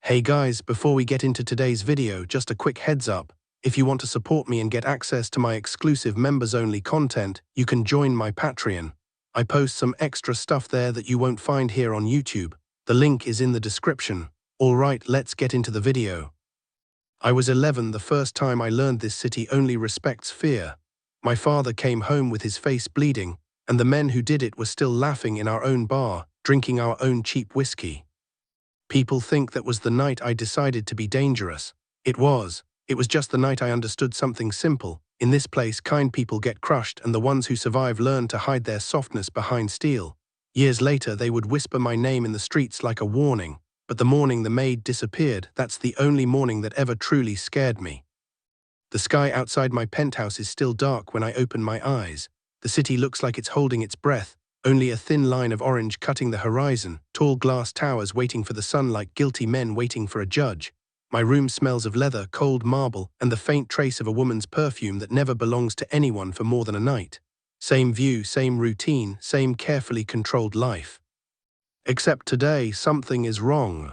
Hey guys, before we get into today's video, just a quick heads up. If you want to support me and get access to my exclusive members-only content, you can join my Patreon. I post some extra stuff there that you won't find here on YouTube. The link is in the description. Alright, let's get into the video. I was 11 the first time I learned this city only respects fear. My father came home with his face bleeding, and the men who did it were still laughing in our own bar, drinking our own cheap whiskey. People think that was the night I decided to be dangerous. It was just the night I understood something simple. In this place, kind people get crushed and the ones who survive learn to hide their softness behind steel. Years later, they would whisper my name in the streets like a warning. But the morning the maid disappeared, that's the only morning that ever truly scared me. The sky outside my penthouse is still dark when I open my eyes. The city looks like it's holding its breath. Only a thin line of orange cutting the horizon, tall glass towers waiting for the sun like guilty men waiting for a judge. My room smells of leather, cold marble, and the faint trace of a woman's perfume that never belongs to anyone for more than a night. Same view, same routine, same carefully controlled life. Except today, something is wrong.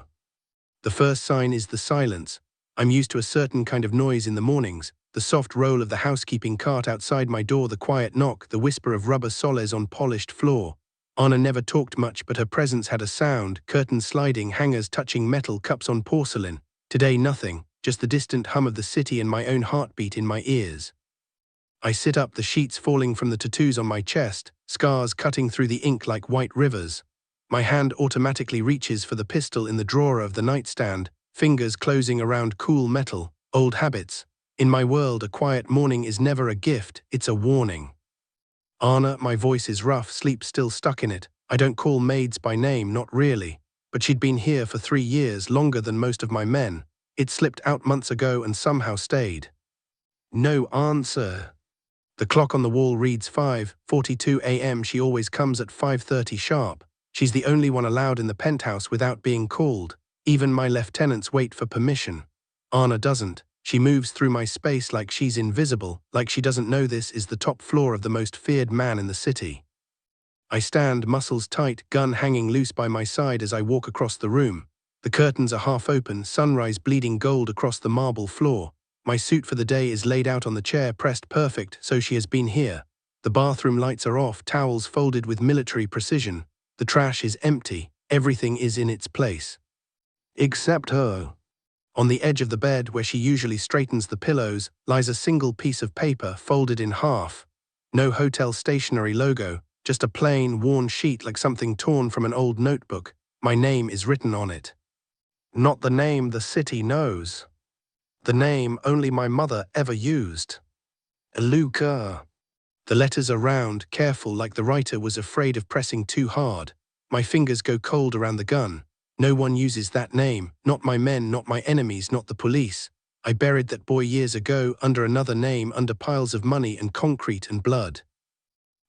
The first sign is the silence. I'm used to a certain kind of noise in the mornings. The soft roll of the housekeeping cart outside my door, the quiet knock, the whisper of rubber soles on polished floor. Anna never talked much, but her presence had a sound, curtains sliding, hangers touching metal, cups on porcelain. Today nothing, just the distant hum of the city and my own heartbeat in my ears. I sit up, the sheets falling from the tattoos on my chest, scars cutting through the ink like white rivers. My hand automatically reaches for the pistol in the drawer of the nightstand, fingers closing around cool metal, old habits. In my world, a quiet morning is never a gift, it's a warning. Anna, my voice is rough, sleep still stuck in it. I don't call maids by name, not really. But she'd been here for 3 years, longer than most of my men. It slipped out months ago and somehow stayed. No answer. The clock on the wall reads 5:42 a.m. She always comes at 5:30 sharp. She's the only one allowed in the penthouse without being called. Even my lieutenants wait for permission. Anna doesn't. She moves through my space like she's invisible, like she doesn't know this is the top floor of the most feared man in the city. I stand, muscles tight, gun hanging loose by my side as I walk across the room. The curtains are half open, sunrise bleeding gold across the marble floor. My suit for the day is laid out on the chair, pressed perfect, so she has been here. The bathroom lights are off, towels folded with military precision. The trash is empty, everything is in its place. Except her. On the edge of the bed, where she usually straightens the pillows, lies a single piece of paper folded in half. No hotel stationery logo, just a plain, worn sheet like something torn from an old notebook. My name is written on it. Not the name the city knows. The name only my mother ever used. Luca. The letters are round, careful, like the writer was afraid of pressing too hard. My fingers go cold around the gun. No one uses that name, not my men, not my enemies, not the police. I buried that boy years ago under another name, under piles of money and concrete and blood.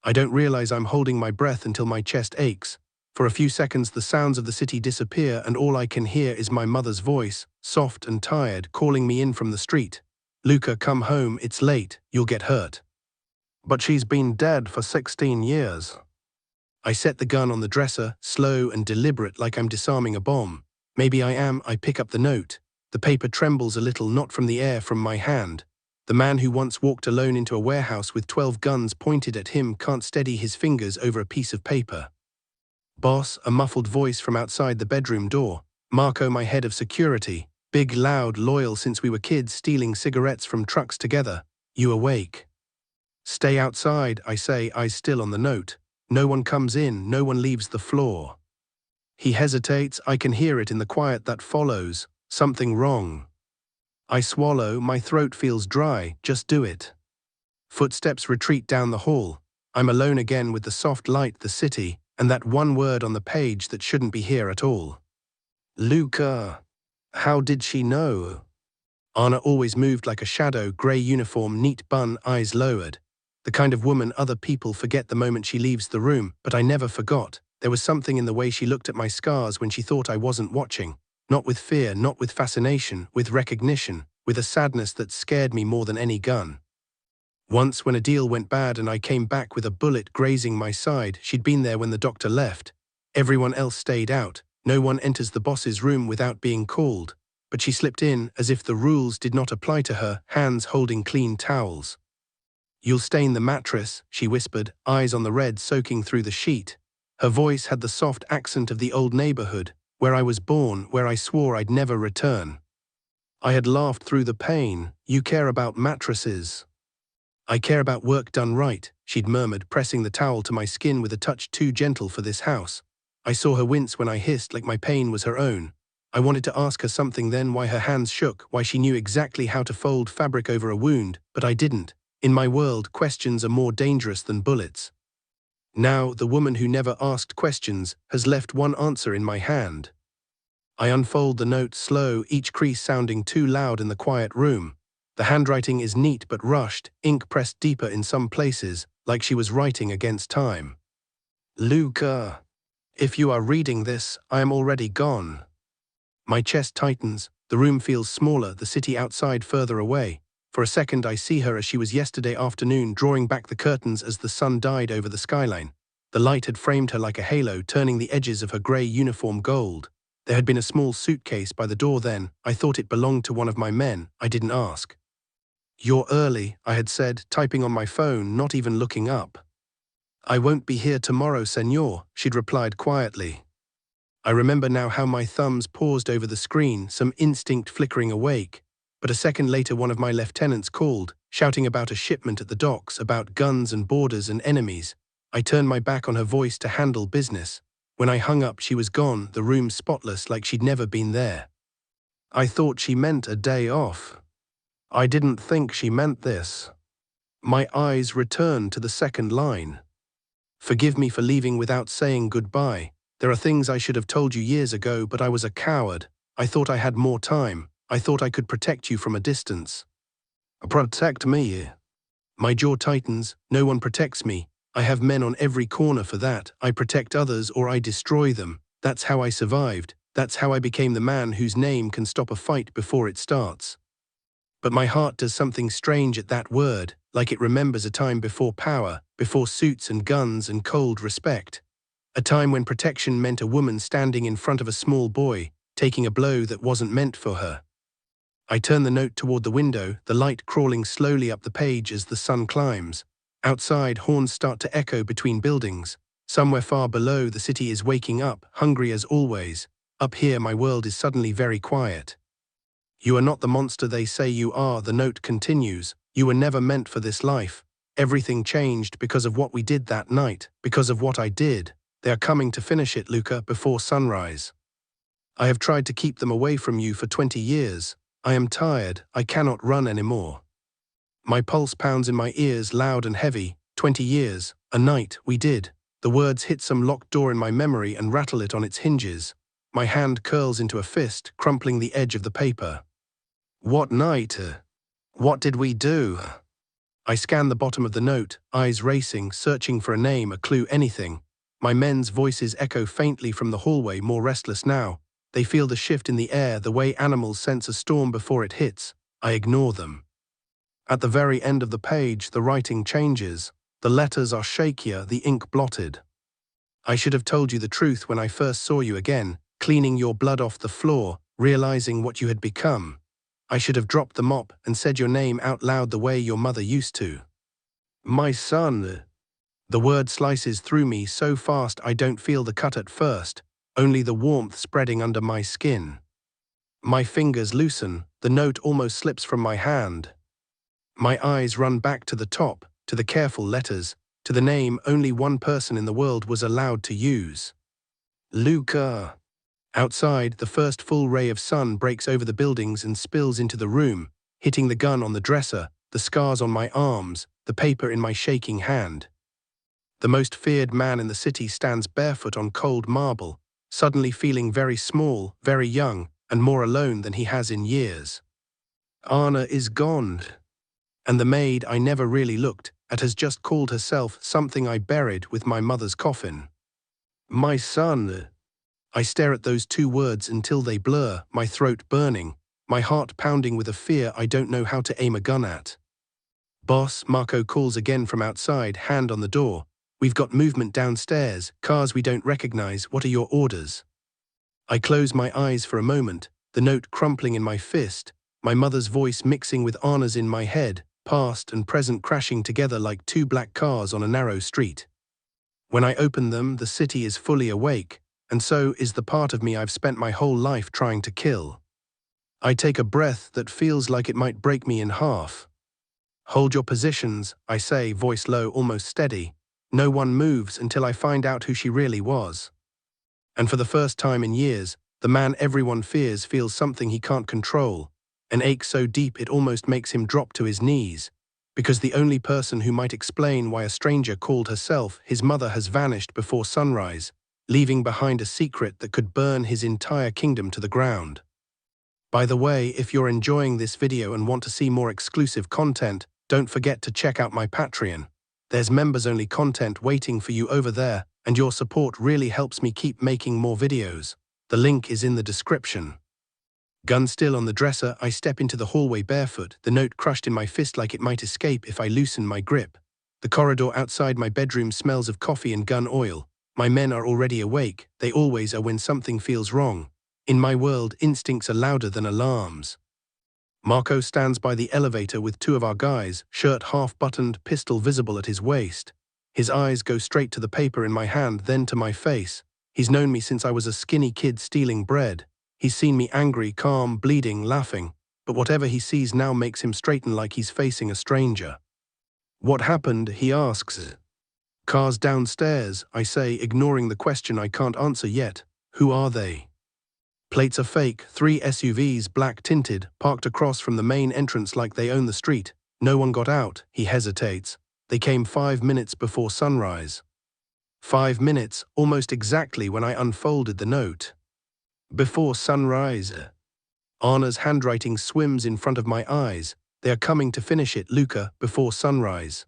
I don't realize I'm holding my breath until my chest aches. For a few seconds the sounds of the city disappear and all I can hear is my mother's voice, soft and tired, calling me in from the street. Luca, come home, it's late, you'll get hurt. But she's been dead for 16 years. I set the gun on the dresser, slow and deliberate like I'm disarming a bomb. Maybe I am. I pick up the note. The paper trembles a little, not from the air, from my hand. The man who once walked alone into a warehouse with 12 guns pointed at him can't steady his fingers over a piece of paper. Boss, a muffled voice from outside the bedroom door. Marco, my head of security. Big, loud, loyal since we were kids, stealing cigarettes from trucks together. You awake? Stay outside, I say, eyes still on the note. No one comes in, no one leaves the floor. He hesitates, I can hear it in the quiet that follows. Something wrong. I swallow, my throat feels dry, just do it. Footsteps retreat down the hall. I'm alone again with the soft light, the city, and that one word on the page that shouldn't be here at all. Luca. How did she know? Anna always moved like a shadow, grey uniform, neat bun, eyes lowered. The kind of woman other people forget the moment she leaves the room, but I never forgot. There was something in the way she looked at my scars when she thought I wasn't watching. Not with fear, not with fascination, with recognition, with a sadness that scared me more than any gun. Once, when a deal went bad and I came back with a bullet grazing my side, she'd been there when the doctor left. Everyone else stayed out. No one enters the boss's room without being called, but she slipped in as if the rules did not apply to her, hands holding clean towels. "You'll stain the mattress," she whispered, eyes on the red soaking through the sheet. Her voice had the soft accent of the old neighborhood, where I was born, where I swore I'd never return. I had laughed through the pain. "You care about mattresses." "I care about work done right," she'd murmured, pressing the towel to my skin with a touch too gentle for this house. I saw her wince when I hissed like my pain was her own. I wanted to ask her something then, why her hands shook, why she knew exactly how to fold fabric over a wound, but I didn't. In my world, questions are more dangerous than bullets. Now, the woman who never asked questions has left one answer in my hand. I unfold the note slow, each crease sounding too loud in the quiet room. The handwriting is neat but rushed, ink pressed deeper in some places, like she was writing against time. "Luca, if you are reading this, I am already gone." My chest tightens, the room feels smaller, the city outside further away. For a second I see her as she was yesterday afternoon, drawing back the curtains as the sun died over the skyline. The light had framed her like a halo, turning the edges of her grey uniform gold. There had been a small suitcase by the door then. I thought it belonged to one of my men. I didn't ask. "You're early," I had said, typing on my phone, not even looking up. "I won't be here tomorrow, senor," she'd replied quietly. I remember now how my thumbs paused over the screen, some instinct flickering awake. But a second later one of my lieutenants called, shouting about a shipment at the docks, about guns and borders and enemies. I turned my back on her voice to handle business. When I hung up, she was gone, the room spotless, like she'd never been there. I thought she meant a day off. I didn't think she meant this. My eyes returned to the second line. "Forgive me for leaving without saying goodbye. There are things I should have told you years ago, but I was a coward. I thought I had more time. I thought I could protect you from a distance." "Protect me?" My jaw tightens. No one protects me. I have men on every corner for that. I protect others or I destroy them. That's how I survived. That's how I became the man whose name can stop a fight before it starts. But my heart does something strange at that word, like it remembers a time before power, before suits and guns and cold respect. A time when protection meant a woman standing in front of a small boy, taking a blow that wasn't meant for her. I turn the note toward the window, the light crawling slowly up the page as the sun climbs. Outside, horns start to echo between buildings. Somewhere far below, the city is waking up, hungry as always. Up here, my world is suddenly very quiet. "You are not the monster they say you are," the note continues. "You were never meant for this life. Everything changed because of what we did that night, because of what I did. They are coming to finish it, Luca, before sunrise. I have tried to keep them away from you for 20 years. I am tired. I cannot run anymore." My pulse pounds in my ears, loud and heavy. 20 years. A night. We did. The words hit some locked door in my memory and rattle it on its hinges. My hand curls into a fist, crumpling the edge of the paper. "What night? What did we do?" I scan the bottom of the note, eyes racing, searching for a name, a clue, anything. My men's voices echo faintly from the hallway, more restless now. They feel the shift in the air, the way animals sense a storm before it hits. I ignore them. At the very end of the page, the writing changes. The letters are shakier, the ink blotted. "I should have told you the truth when I first saw you again, cleaning your blood off the floor, realizing what you had become. I should have dropped the mop and said your name out loud the way your mother used to. My son." The word slices through me so fast I don't feel the cut at first, only the warmth spreading under my skin. My fingers loosen, the note almost slips from my hand. My eyes run back to the top, to the careful letters, to the name only one person in the world was allowed to use. Luca. Outside, the first full ray of sun breaks over the buildings and spills into the room, hitting the gun on the dresser, the scars on my arms, the paper in my shaking hand. The most feared man in the city stands barefoot on cold marble, suddenly feeling very small, very young, and more alone than he has in years. Anna is gone. And the maid I never really looked at has just called herself something I buried with my mother's coffin. My son. I stare at those two words until they blur, my throat burning, my heart pounding with a fear I don't know how to aim a gun at. Boss, Marco calls again from outside, hand on the door. We've got movement downstairs, cars we don't recognize. What are your orders? I close my eyes for a moment, the note crumpling in my fist, my mother's voice mixing with Anna's in my head, past and present crashing together like two black cars on a narrow street. When I open them, the city is fully awake, and so is the part of me I've spent my whole life trying to kill. I take a breath that feels like it might break me in half. "Hold your positions," I say, voice low, almost steady. "No one moves until I find out who she really was." And for the first time in years, the man everyone fears feels something he can't control, an ache so deep it almost makes him drop to his knees, because the only person who might explain why a stranger called herself his mother has vanished before sunrise, leaving behind a secret that could burn his entire kingdom to the ground. By the way, if you're enjoying this video and want to see more exclusive content, don't forget to check out my Patreon. There's members-only content waiting for you over there, and your support really helps me keep making more videos. The link is in the description. Gun still on the dresser, I step into the hallway barefoot, the note crushed in my fist like it might escape if I loosen my grip. The corridor outside my bedroom smells of coffee and gun oil. My men are already awake, they always are when something feels wrong. In my world, instincts are louder than alarms. Marco stands by the elevator with two of our guys, shirt half-buttoned, pistol visible at his waist. His eyes go straight to the paper in my hand, then to my face. He's known me since I was a skinny kid stealing bread. He's seen me angry, calm, bleeding, laughing. But whatever he sees now makes him straighten like he's facing a stranger. "What happened?" he asks. "Cars downstairs," I say, ignoring the question I can't answer yet. "Who are they?" Plates are fake, 3 SUVs, black-tinted, parked across from the main entrance like they own the street. "No one got out," he hesitates. "They came 5 minutes before sunrise." 5 minutes, almost exactly when I unfolded the note. Before sunrise. Anna's handwriting swims in front of my eyes. "They are coming to finish it, Luca, before sunrise."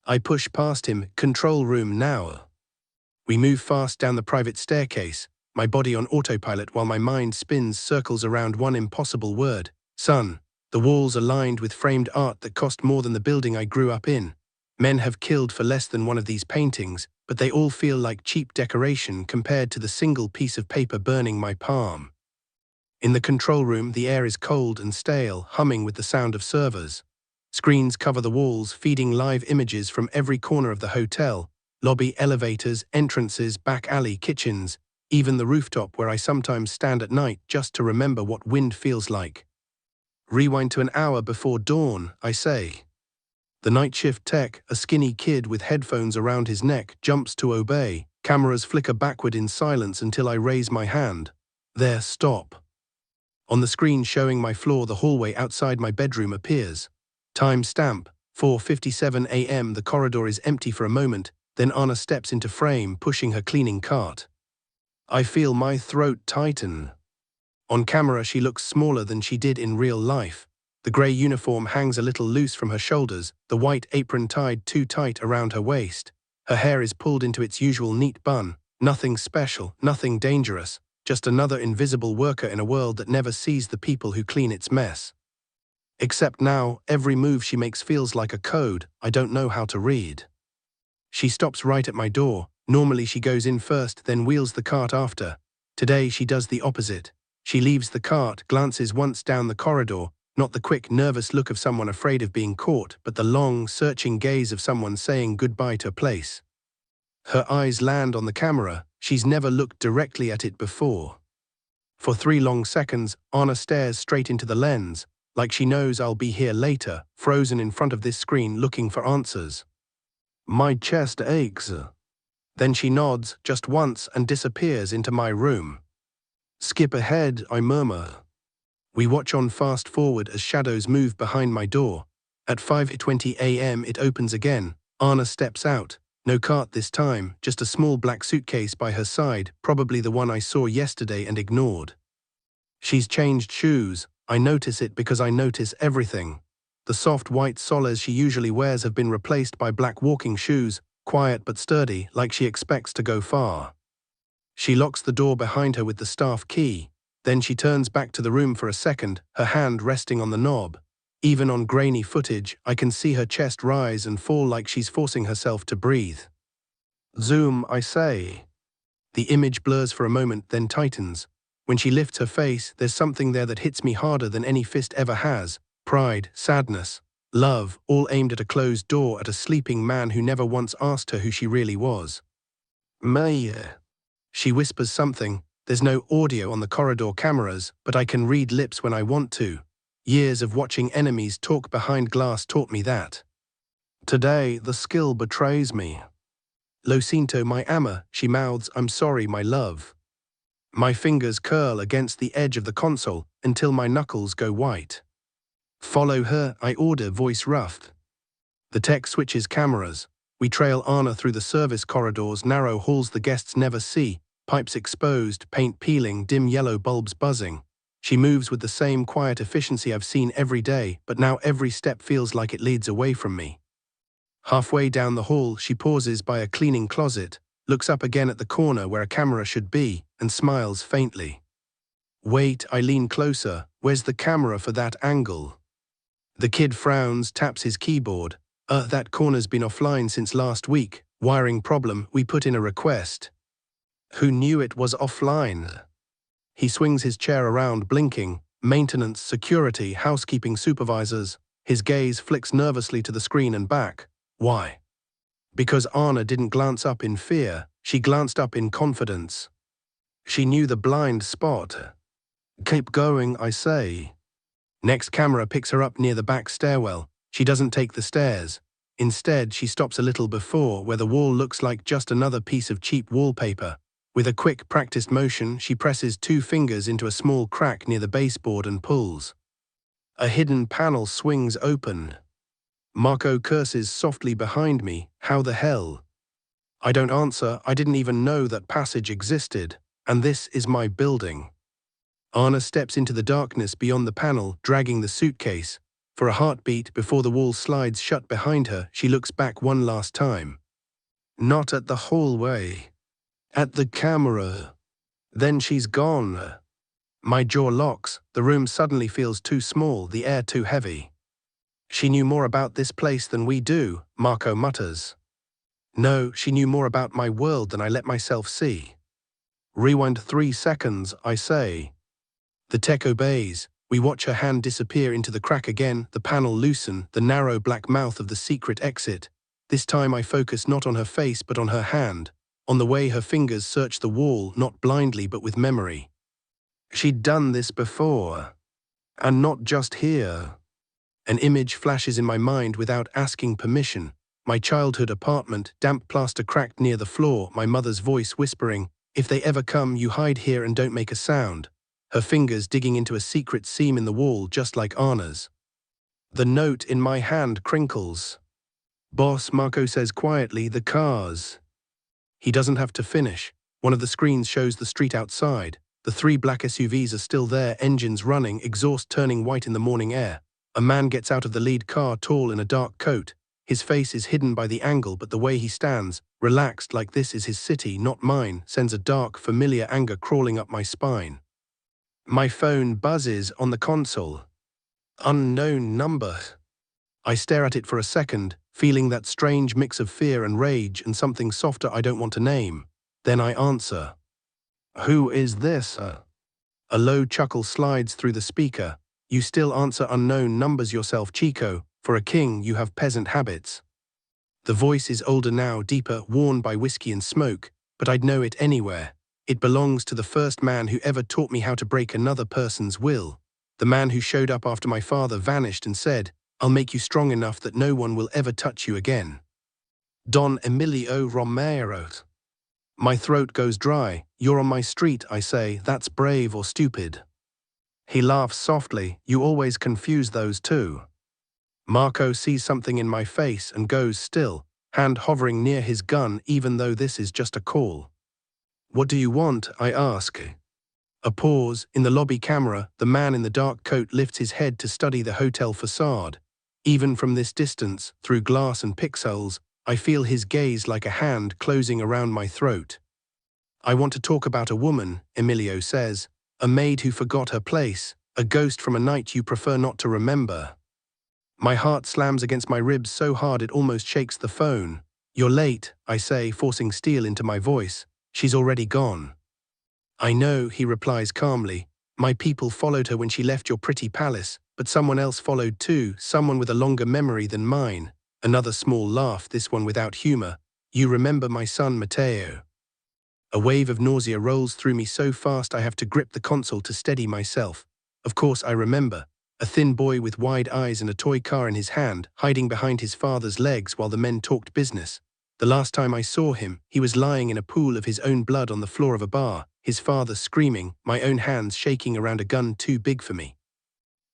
I push past him. "Control room now." We move fast down the private staircase, my body on autopilot while my mind spins circles around one impossible word: sun. The walls are lined with framed art that cost more than the building I grew up in. Men have killed for less than one of these paintings, but they all feel like cheap decoration compared to the single piece of paper burning my palm. In the control room, the air is cold and stale, humming with the sound of servers. Screens cover the walls, feeding live images from every corner of the hotel: lobby, elevators, entrances, back alley, kitchens, even the rooftop where I sometimes stand at night just to remember what wind feels like. "Rewind to an hour before dawn," I say. The night shift tech, a skinny kid with headphones around his neck, jumps to obey. Cameras flicker backward in silence until I raise my hand. "There, stop." On the screen showing my floor, the hallway outside my bedroom appears. Time stamp, 4:57 a.m. The corridor is empty for a moment, then Anna steps into frame, pushing her cleaning cart. I feel my throat tighten. On camera, she looks smaller than she did in real life. The grey uniform hangs a little loose from her shoulders, the white apron tied too tight around her waist. Her hair is pulled into its usual neat bun. Nothing special, nothing dangerous, just another invisible worker in a world that never sees the people who clean its mess. Except now, every move she makes feels like a code I don't know how to read. She stops right at my door. Normally she goes in first, then wheels the cart after. Today she does the opposite. She leaves the cart, glances once down the corridor, not the quick, nervous look of someone afraid of being caught, but the long, searching gaze of someone saying goodbye to a place. Her eyes land on the camera. She's never looked directly at it before. For 3 long seconds, Anna stares straight into the lens, like she knows I'll be here later, frozen in front of this screen looking for answers. My chest aches. Then she nods just once and disappears into my room. "Skip ahead," I murmur. We watch on fast forward as shadows move behind my door. At 5:20 a.m. it opens again. Anna steps out. No cart this time, just a small black suitcase by her side, probably the one I saw yesterday and ignored. She's changed shoes. I notice it because I notice everything. The soft white soles she usually wears have been replaced by black walking shoes, quiet but sturdy, like she expects to go far. She locks the door behind her with the staff key. Then she turns back to the room for a second, her hand resting on the knob. Even on grainy footage, I can see her chest rise and fall like she's forcing herself to breathe. "Zoom," I say. The image blurs for a moment, then tightens. When she lifts her face, there's something there that hits me harder than any fist ever has. Pride, sadness, love, all aimed at a closed door, at a sleeping man who never once asked her who she really was. Maid. She whispers something. There's no audio on the corridor cameras, but I can read lips when I want to. Years of watching enemies talk behind glass taught me that. Today, the skill betrays me. Lo siento, my ama, she mouths, I'm sorry, my love. My fingers curl against the edge of the console until my knuckles go white. Follow her, I order, voice rough. The tech switches cameras. We trail Anna through the service corridors, narrow halls the guests never see, pipes exposed, paint peeling, dim yellow bulbs buzzing. She moves with the same quiet efficiency I've seen every day, but now every step feels like it leads away from me. Halfway down the hall, she pauses by a cleaning closet, looks up again at the corner where a camera should be, and smiles faintly. Wait, I lean closer. Where's the camera for that angle? The kid frowns, taps his keyboard. That corner's been offline since last week. Wiring problem, we put in a request. Who knew it was offline? He swings his chair around, blinking. Maintenance, security, housekeeping supervisors. His gaze flicks nervously to the screen and back. Why? Because Anna didn't glance up in fear, she glanced up in confidence. She knew the blind spot. Keep going, I say. Next camera picks her up near the back stairwell. She doesn't take the stairs. Instead, she stops a little before, where the wall looks like just another piece of cheap wallpaper. With a quick, practiced motion, she presses 2 fingers into a small crack near the baseboard and pulls. A hidden panel swings open. Marco curses softly behind me. How the hell? I don't answer. I didn't even know that passage existed. And this is my building. Anna steps into the darkness beyond the panel, dragging the suitcase. For a heartbeat before the wall slides shut behind her, she looks back one last time. Not at the hallway. At the camera. Then she's gone. My jaw locks. The room suddenly feels too small, the air too heavy. She knew more about this place than we do, Marco mutters. No, she knew more about my world than I let myself see. Rewind 3 seconds, I say. The tech obeys. We watch her hand disappear into the crack again, the panel loosen, the narrow black mouth of the secret exit. This time I focus not on her face but on her hand, on the way her fingers search the wall, not blindly but with memory. She'd done this before. And not just here. An image flashes in my mind without asking permission. My childhood apartment, damp plaster cracked near the floor, my mother's voice whispering, if they ever come, you hide here and don't make a sound. Her fingers digging into a secret seam in the wall just like Anna's. The note in my hand crinkles. Boss, Marco says quietly, the cars. He doesn't have to finish. One of the screens shows the street outside. The 3 black SUVs are still there, engines running, exhaust turning white in the morning air. A man gets out of the lead car, tall in a dark coat. His face is hidden by the angle, but the way he stands, relaxed like this is his city, not mine, sends a dark, familiar anger crawling up my spine. My phone buzzes on the console. Unknown number. I stare at it for a second, feeling that strange mix of fear and rage and something softer I don't want to name. Then I answer. Who is this? A low chuckle slides through the speaker. You still answer unknown numbers yourself, Chico. For a king, you have peasant habits. The voice is older now, deeper, worn by whiskey and smoke, but I'd know it anywhere. It belongs to the first man who ever taught me how to break another person's will. The man who showed up after my father vanished and said, I'll make you strong enough that no one will ever touch you again. Don Emilio Romero. My throat goes dry. You're on my street, I say. That's brave or stupid. He laughs softly. You always confuse those two. Marco sees something in my face and goes still, hand hovering near his gun even though this is just a call. What do you want? I ask. A pause. In the lobby camera, the man in the dark coat lifts his head to study the hotel facade. Even from this distance, through glass and pixels, I feel his gaze like a hand closing around my throat. I want to talk about a woman, Emilio says, a maid who forgot her place, a ghost from a night you prefer not to remember. My heart slams against my ribs so hard it almost shakes the phone. You're late, I say, forcing steel into my voice. She's already gone. I know, he replies calmly. My people followed her when she left your pretty palace, but someone else followed too, someone with a longer memory than mine. Another small laugh, this one without humor. You remember my son Matteo. A wave of nausea rolls through me so fast I have to grip the console to steady myself. Of course I remember. A thin boy with wide eyes and a toy car in his hand, hiding behind his father's legs while the men talked business. The last time I saw him, he was lying in a pool of his own blood on the floor of a bar, his father screaming, my own hands shaking around a gun too big for me.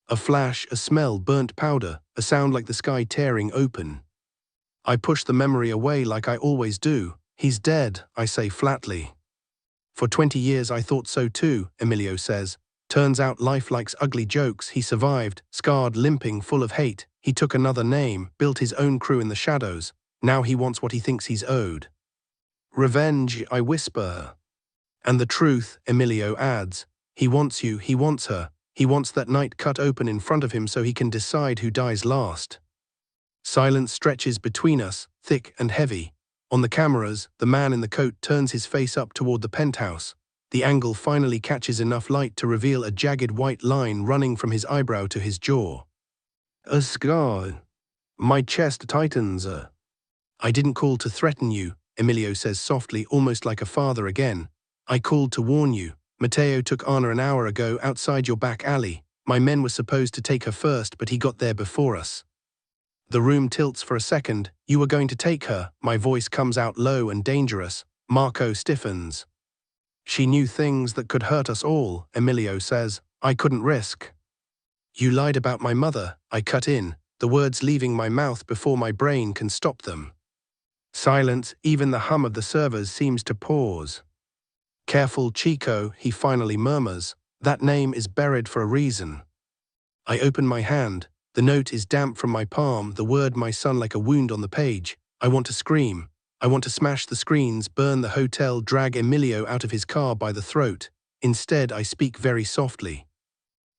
A flash, a smell, burnt powder, a sound like the sky tearing open. I push the memory away like I always do. He's dead, I say flatly. For 20 years I thought so too, Emilio says. Turns out life likes ugly jokes. He survived, scarred, limping, full of hate. He took another name, built his own crew in the shadows. Now he wants what he thinks he's owed. Revenge, I whisper. And the truth, Emilio adds. He wants you, he wants her. He wants that night cut open in front of him so he can decide who dies last. Silence stretches between us, thick and heavy. On the cameras, the man in the coat turns his face up toward the penthouse. The angle finally catches enough light to reveal a jagged white line running from his eyebrow to his jaw. A scar. My chest tightens. I didn't call to threaten you, Emilio says softly, almost like a father again. I called to warn you. Matteo took Anna an hour ago outside your back alley. My men were supposed to take her first, but he got there before us. The room tilts for a second. You were going to take her. My voice comes out low and dangerous. Marco stiffens. She knew things that could hurt us all, Emilio says. I couldn't risk. You lied about my mother, I cut in, the words leaving my mouth before my brain can stop them. Silence, even the hum of the servers seems to pause. Careful, Chico, he finally murmurs. That name is buried for a reason. I open my hand. The note is damp from my palm, the word my son like a wound on the page. I want to scream. I want to smash the screens, burn the hotel, drag Emilio out of his car by the throat. Instead, I speak very softly.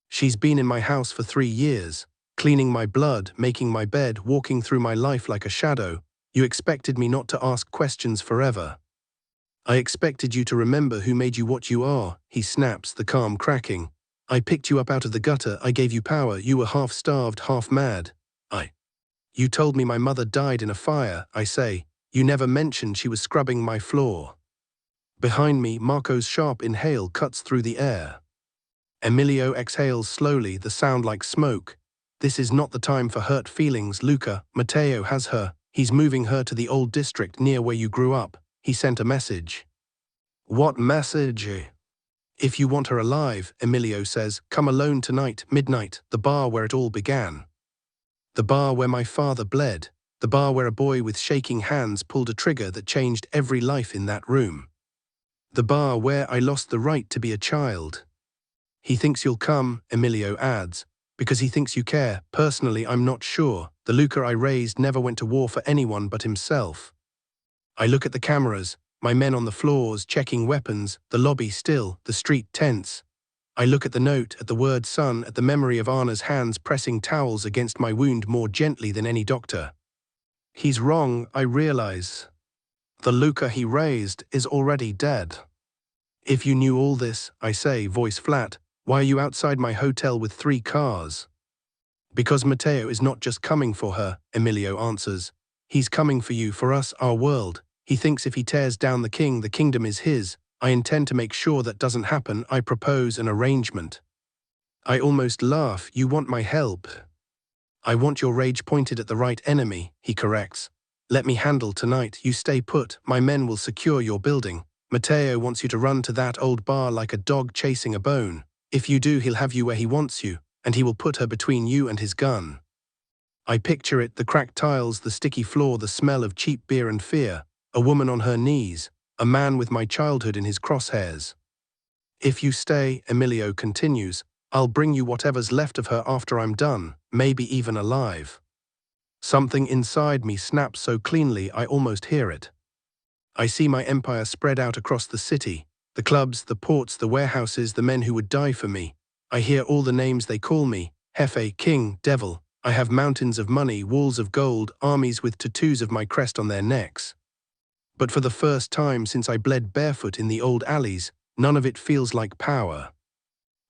She's been in my house for 3 years, cleaning my blood, making my bed, walking through my life like a shadow. You expected me not to ask questions forever. I expected you to remember who made you what you are, he snaps, the calm cracking. I picked you up out of the gutter, I gave you power, you were half starved, half mad. You told me my mother died in a fire, I say. You never mentioned she was scrubbing my floor. Behind me, Marco's sharp inhale cuts through the air. Emilio exhales slowly, the sound like smoke. This is not the time for hurt feelings, Luca. Matteo has her. He's moving her to the old district near where you grew up. He sent a message. What message? If you want her alive, Emilio says, come alone tonight, midnight, the bar where it all began. The bar where my father bled. The bar where a boy with shaking hands pulled a trigger that changed every life in that room. The bar where I lost the right to be a child. He thinks you'll come, Emilio adds, because he thinks you care. Personally, I'm not sure. The Luca I raised never went to war for anyone but himself. I look at the cameras, my men on the floors checking weapons, the lobby still, the street tense. I look at the note, at the word son, at the memory of Anna's hands pressing towels against my wound more gently than any doctor. He's wrong, I realize. The Luca he raised is already dead. If you knew all this, I say, voice flat, why are you outside my hotel with 3 cars? Because Matteo is not just coming for her, Emilio answers. He's coming for you, for us, our world. He thinks if he tears down the king, the kingdom is his. I intend to make sure that doesn't happen. I propose an arrangement. I almost laugh. You want my help? I want your rage pointed at the right enemy, he corrects. Let me handle tonight. You stay put. My men will secure your building. Matteo wants you to run to that old bar like a dog chasing a bone. If you do, he'll have you where he wants you, and he will put her between you and his gun. I picture it, the cracked tiles, the sticky floor, the smell of cheap beer and fear, a woman on her knees, a man with my childhood in his crosshairs. If you stay, Emilio continues, I'll bring you whatever's left of her after I'm done, maybe even alive. Something inside me snaps so cleanly I almost hear it. I see my empire spread out across the city, the clubs, the ports, the warehouses, the men who would die for me. I hear all the names they call me, Jefe, King, Devil. I have mountains of money, walls of gold, armies with tattoos of my crest on their necks. But for the first time since I bled barefoot in the old alleys, none of it feels like power.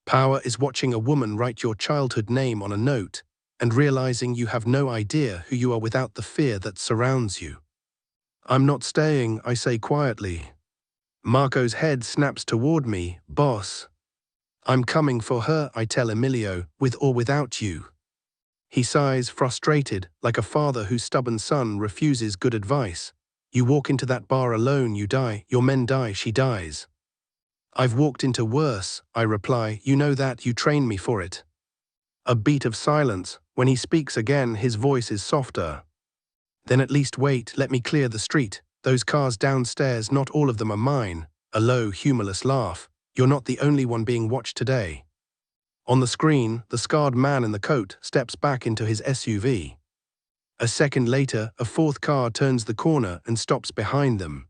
Power is watching a woman write your childhood name on a note and realizing you have no idea who you are without the fear that surrounds you. I'm not staying, I say quietly. Marco's head snaps toward me. Boss. I'm coming for her, I tell Emilio, with or without you. He sighs, frustrated, like a father whose stubborn son refuses good advice. You walk into that bar alone, you die, your men die, she dies. I've walked into worse, I reply, you know that, you train me for it. A beat of silence. When he speaks again, his voice is softer. Then at least wait, let me clear the street. Those cars downstairs, not all of them are mine. A low, humorless laugh. You're not the only one being watched today. On the screen, the scarred man in the coat steps back into his SUV. A second later, a fourth car turns the corner and stops behind them.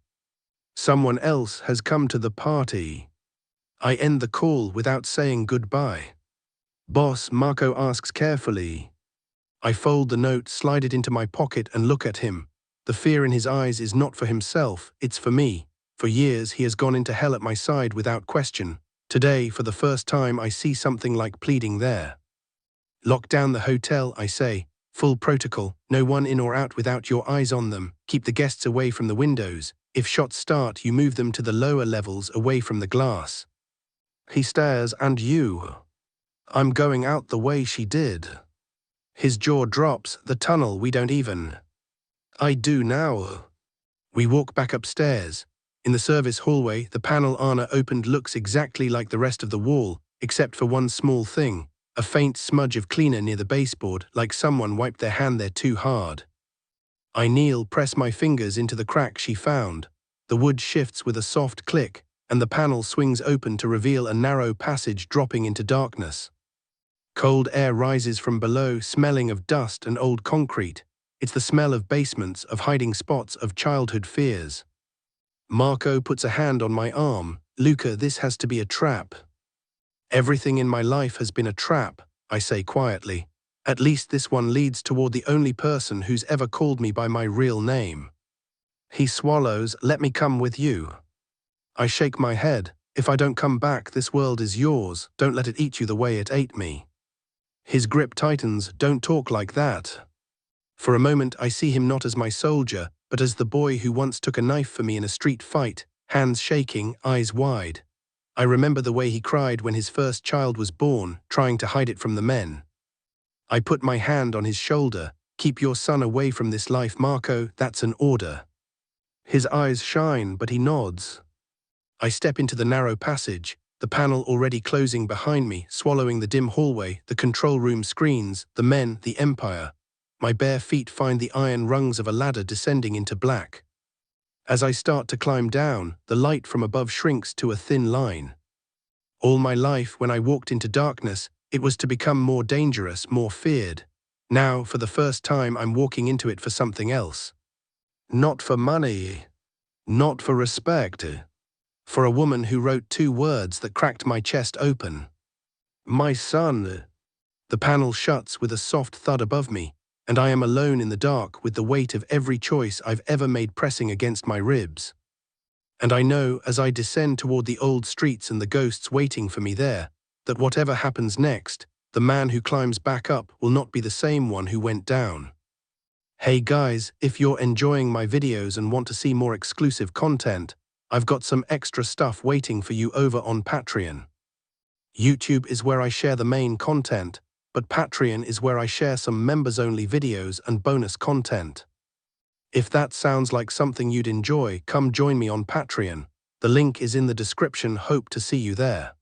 Someone else has come to the party. I end the call without saying goodbye. Boss, Marco asks carefully. I fold the note, slide it into my pocket and look at him. The fear in his eyes is not for himself, it's for me. For years he has gone into hell at my side without question. Today, for the first time, I see something like pleading there. Lock down the hotel, I say. Full protocol, no one in or out without your eyes on them. Keep the guests away from the windows. If shots start, you move them to the lower levels away from the glass. He stares, and you. I'm going out the way she did. His jaw drops, the tunnel we don't even. I do now. We walk back upstairs. In the service hallway, the panel Anna opened looks exactly like the rest of the wall, except for one small thing, a faint smudge of cleaner near the baseboard, like someone wiped their hand there too hard. I kneel, press my fingers into the crack she found. The wood shifts with a soft click, and the panel swings open to reveal a narrow passage dropping into darkness. Cold air rises from below, smelling of dust and old concrete. It's the smell of basements, of hiding spots, of childhood fears. Marco puts a hand on my arm. Luca, this has to be a trap. Everything in my life has been a trap, I say quietly. At least this one leads toward the only person who's ever called me by my real name. He swallows, let me come with you. I shake my head. If I don't come back, this world is yours. Don't let it eat you the way it ate me. His grip tightens, don't talk like that. For a moment I see him not as my soldier, but as the boy who once took a knife for me in a street fight, hands shaking, eyes wide. I remember the way he cried when his first child was born, trying to hide it from the men. I put my hand on his shoulder. Keep your son away from this life, Marco, that's an order. His eyes shine, but he nods. I step into the narrow passage, the panel already closing behind me, swallowing the dim hallway, the control room screens, the men, the empire. My bare feet find the iron rungs of a ladder descending into black. As I start to climb down, the light from above shrinks to a thin line. All my life, when I walked into darkness, it was to become more dangerous, more feared. Now, for the first time, I'm walking into it for something else. Not for money. Not for respect. For a woman who wrote 2 words that cracked my chest open. My son. The panel shuts with a soft thud above me, and I am alone in the dark with the weight of every choice I've ever made pressing against my ribs. And I know, as I descend toward the old streets and the ghosts waiting for me there, that whatever happens next, the man who climbs back up will not be the same one who went down. Hey guys, if you're enjoying my videos and want to see more exclusive content, I've got some extra stuff waiting for you over on Patreon. YouTube is where I share the main content, but Patreon is where I share some members-only videos and bonus content. If that sounds like something you'd enjoy, come join me on Patreon. The link is in the description. Hope to see you there.